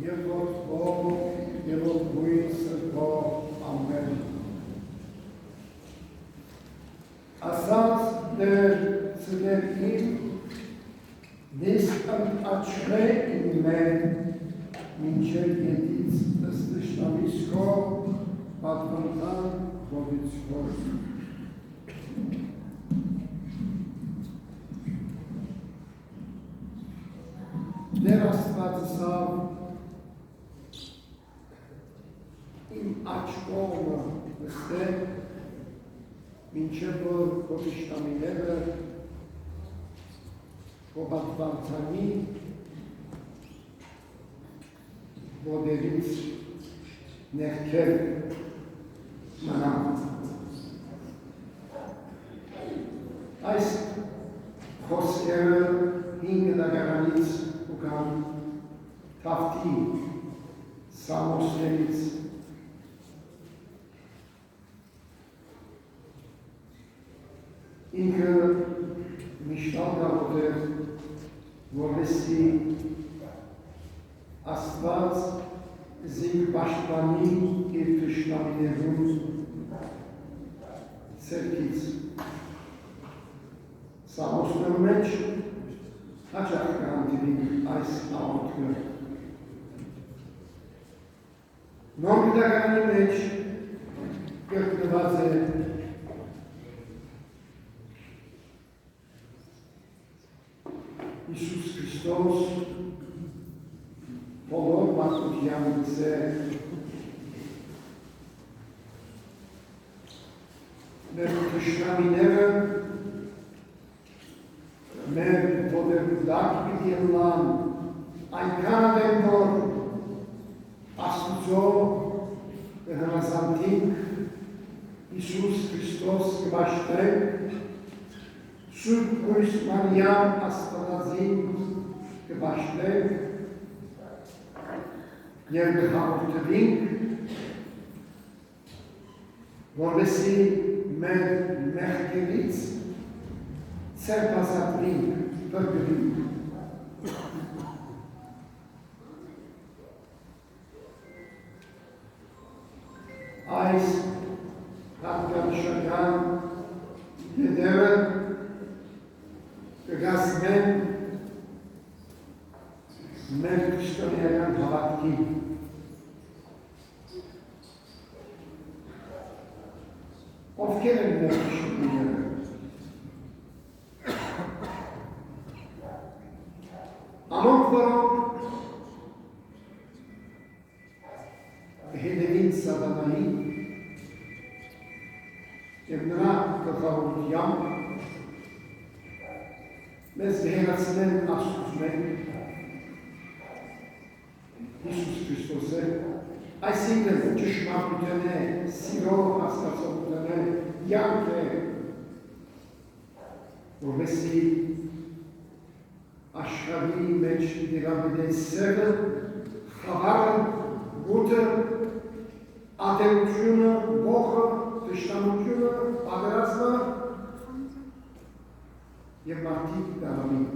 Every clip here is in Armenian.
եւ Որդու եւ Որդուի Սրբով ամեն։ Ասած դեր ծգերին նիսկ աչխե իմ մեն մինչև ետից ըստշտավից քո պատվանտան քովից քոս։ Դեր Աստվածսավ իմ աչքովը ըստե մինչև որ քո իշտամիները քո պատվանտանի ոտերից ներքև մնամ։ Այս խոսքերը 5 դագարանից ու կամ թավթի Սամոսներից ինքը միշտալ գաղոտ էր, որպեսզի Աստված զինք պաշտպանի իր թշնամիներուն ցերքից։ Սամոսներու մեջ հաճախ կանտիվին այս աղոթքը։ Նոր գիտականի մեջ գտնված է Իսուս Քրիստոս բոլոր մարդկությանից է մեր թշնամիները մեր ոտերուդակ պիտի ելան այնքան են, որ Աստուծո կհնազանդենք Իսուս Քրիստոս կպաշտենք, Սուրբ Կույս Մարիամ Աստվածին կպաշտենք և կհաղորդվենք, որպեսզի մեր մեղքերից ցերպազատվենք, փրկվենք։ Այս հատկանշական հետևը կգազմեն մեր քրիստոնեական հավատքին։ Ովքեր են մեր քրիստոնյաները։ Ամոք որոնք հետևին սատանային և նրա գլխավորությամբ մեզ կհեռացնեն Աստծուն Իսուս Քրիստոսը, այսինքն ճշմարտություն է, սիրո հասկացողություն է, յանք է, որպեսզի աշխարհի մեջ դերաբերեն սերը, խաղաղը, գութը, ատելությունը, ողը, թշնամությունը, պատերազմը և մարդիկ դառնին։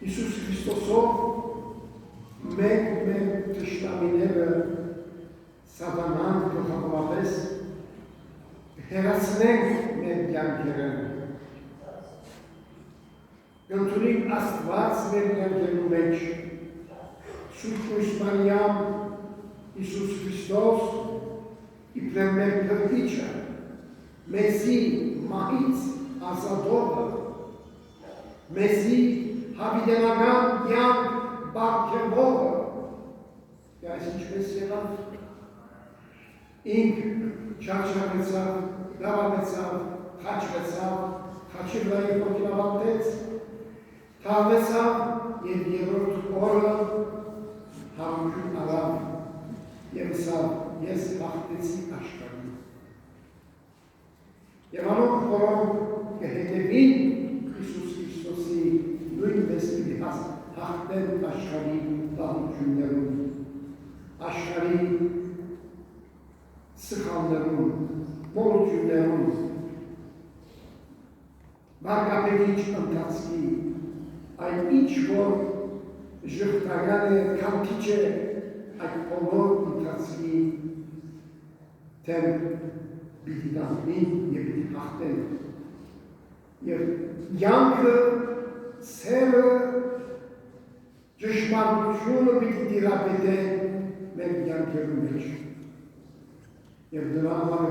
Իսուս Քրիստոսով մեր թշնամիները սատանան գլխավորապես հեռացնենք մեր կյանքերը։ Կընդունենք Աստված մեր կյանքերու մեջ, Սուրբ Կույս Մարիամ Իսուս Քրիստոս իբրև մեր փրկիչը, մեզի մահից ազատողը, մեզի հավիտենական կյանք բարգեւողը, այս ինչպես եղավ, ինք չարչարվեցավ, դավավեցավ, խաչվեցավ, խաչի վրայի ոգին թավեցավ և երրորդ օրը համություն առավ և ասավ ես հաղթեցի աշխարհին։ Եվ անոնք, որոնք կհետևին Իսուս Քրիստոսի նույնպես պիտի հաղթեն աշխարհի վաղություններում, աշխարհի սխալներում, մոլություններում, Մարգապետիչ ընթացքի, այն ինչ որ ժխտական է, կանթիչ է այդ բոլոր ընթացքի թեմ պիտի դանվին և պիտի հաղթեն։ Եվ յանքը, սերը, ճշմարտությունը պիտի դիրապետեն մեր յանքերու մեջ։ Եվ դրա համար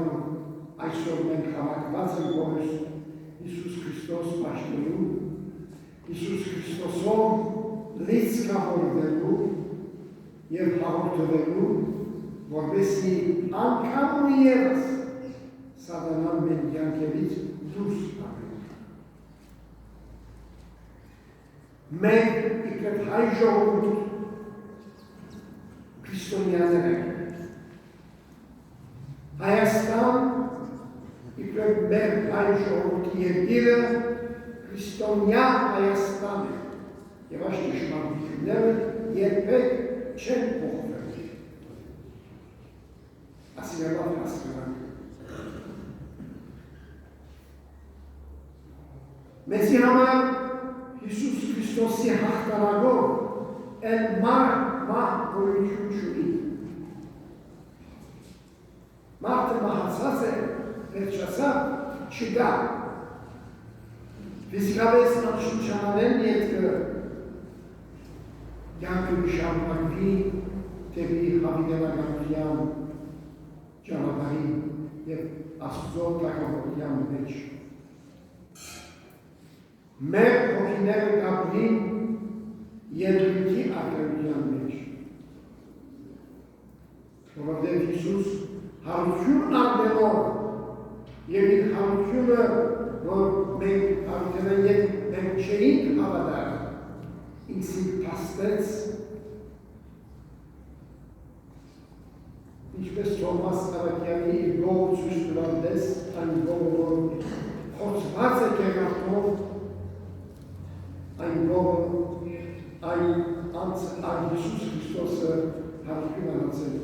այսօր մենք հավաքված ենք որս Հիսուս Քրիստոս պաշտելու, Հիսուս Քրիստոսով լիցքավորվելու և հաղորդվելու, որպեսզի անգամ ու ևս սատանան մեր յանքերից դուրս գալու։ Մենք իբրև հայ ժողովուրդ քրիստոնյաներ ենք։ Հայաստան իբրև մեր հայ ժողովրդի երկիրը քրիստոնյա Հայաստան է և այս ճշմարտությունները երբեք չեն փոխվել։ Ասիրելով հասկանանք։ Մեզի համար Հիսուս Քրիստոսի հաղթանակով էլ մարդ գոյություն չունի։ Մարդը մահացած է, վերջացավ, չկա։ Ֆիզիկապես անշնչանալեն ետքը յանքը շարունակվի դեպի հավիտենականության ճանապարհի և Աստծո թագավորության մեջ։ Մեր հոգիները կապրին ելույթի ակրության մեջ։ Որովհետև Հիսուս հարություն արգելով և իր հարությունը, որ մենք արդեն և մենք չէինք հավատալ, ինքսին փաստեց, ինչպես Թոմաս Ավակյանի իր գողը ցույց տվանդես, այն գողը, որ խոցված է կերարտով, այն գողը, այն Հիսուս Քրիստոսը հարություն արացել։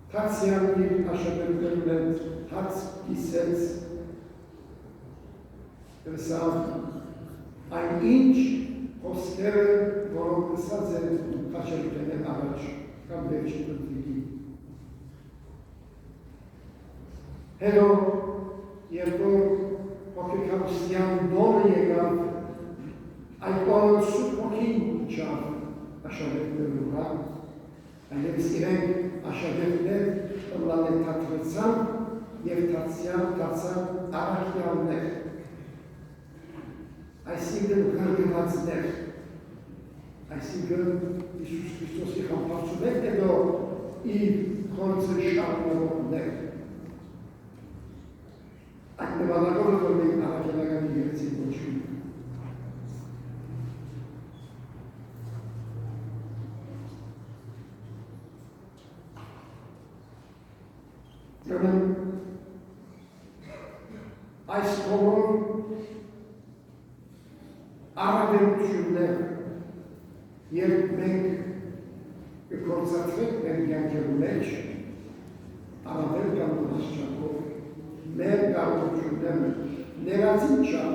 Թացյան իր աշակերտներն են հաց կիսեց, դրսավ այն ինչ խոսքերը, որոնք լսած են աշակերտներն առաջ կամ վերջի պրտիկի։ Հետո, երբ որ հոգեկարության դոնը եկավ, այդ օրը սուրբ հոգին իջավ աշակերտներն ուղղ, այլևս իրենք աշակերտներ լալետատրեցան և դարձան առաքյալներ, այսինքն գրգվածներ, այսինքն Հիսուս Քրիստոսի համբարձումներ, հետո իր գործը շարունակողներ։ Այդ նվանակով որ մենք առաքյալական եկեղեցի կոչվում։ Ուրեմն այս բոլոր առավելությունները, երբ մենք կգործածվենք մեր յանքերու մեջ, առավել կամ հասչակով, մեր կարողությունները ներածին չափ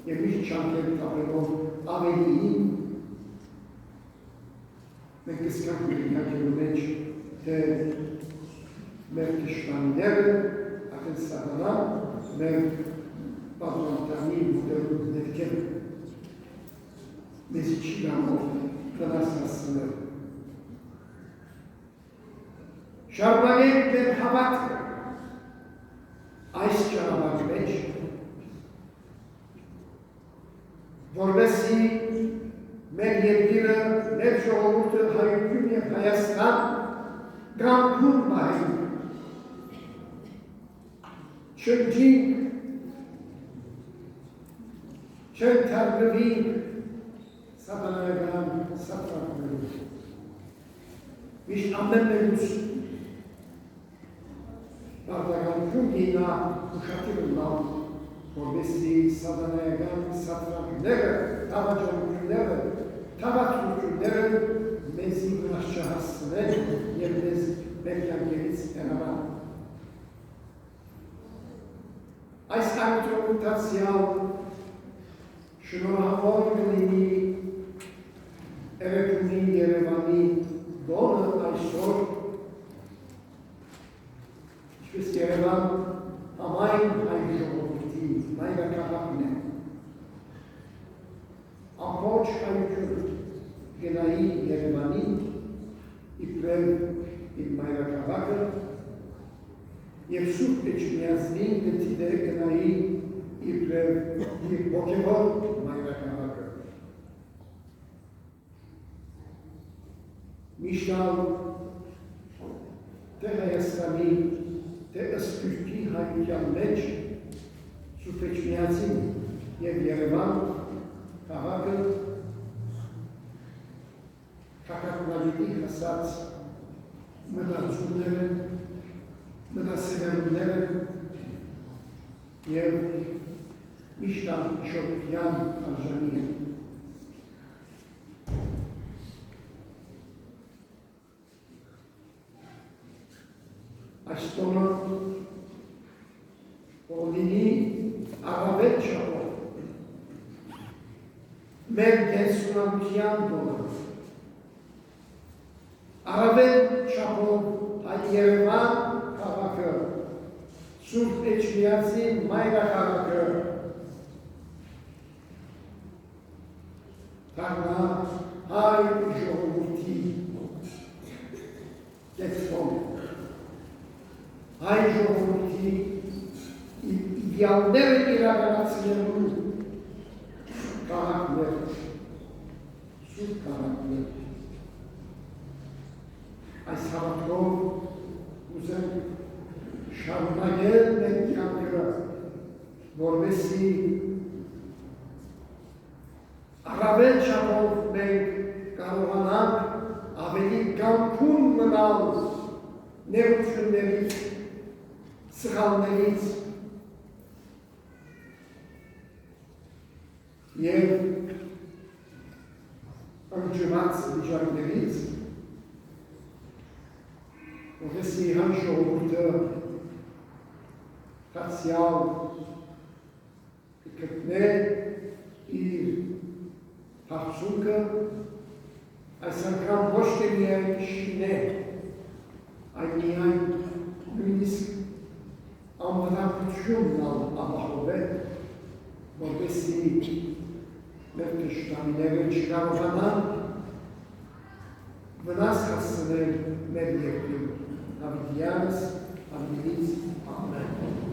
և միշտ չանքեր տապելով ավելիին, մենք կսկանք մեր յանքերու մեջ, թե մեր թշնամիները, ակն սատանան, մեր պատրանտանի մուտերու ներքև մեզի չի գամով տնաս հասցնել։ Շարունակենք մեր հավատքը այս ճանապարհի մեջ, որպեսզի մեր երկիրը, մեր ժողովուրդը, հայություն և Հայաստան գամքուն պահենք, չընջինք, չընթարգվինք սատանայական սատրանքներով։ Միշտ ամեն մեկուս բարձրականություն գինա ուշատիր ունալ, որպեսզի սատանայական սատրանքները, տավաճանությունները, տավացությունները մեզի վրաշ չհասցնեն և մեզ մեր յանքերից հեռանան։ Այս արտոնուտացիալ շնորհավոր կլինի Էրեբունի Երևանի գոնը այսօր ինչպես Երևան համայն հայ ժողովրդի մայրաքաղաքն է ամբողջ հայությունը գնայի Երևանին իբրև իր մայրաքաղաքը և Սուրբ Էջմիածնին գտիդե գնայի իբրև իր հոգևոր մայրաքաղաքը միշտալ թե Հայաստանի թե Սփյուռքի հայության մեջ Սուրբ Էջմիածին և Երևան քաղաքը քաղաքնավիտի հասած մտածումները, մտասերունները և միշտ շոկյան արժանի են։ Այս տոնը օրինի առավել չափով մեր դեսունամության տոնը առավել չափով այդ Երևան քաղաքը Սուրբ Էջմիածին մայրաքաղաքը դառնա հայ ժողովրդի դեսպան հայ ժողովրդի իդեալները իրականացնելու քաղաքներ սուրբ քաղաքներ այս հավատքով ուզեմ շարունակել մեր կյանքը, որպեսզի առավել չափով մենք կարողանանք ավելի կամքում մնալ նեղություններից, սխալներից և ընջված վիճակներից որպեսզի հայ ժողովուրդը դարձյալ կգտնե իր հարցուկը այս անգամ ոչ թե միայն շինե, այլ միայն նույնիսկ անվտանգությունն ապահովե, որպեսզի մեր թշնամիները չկարողանան վնաս հասցնել մեր երկրին։ Հավիտյանս, ամենից ամեն։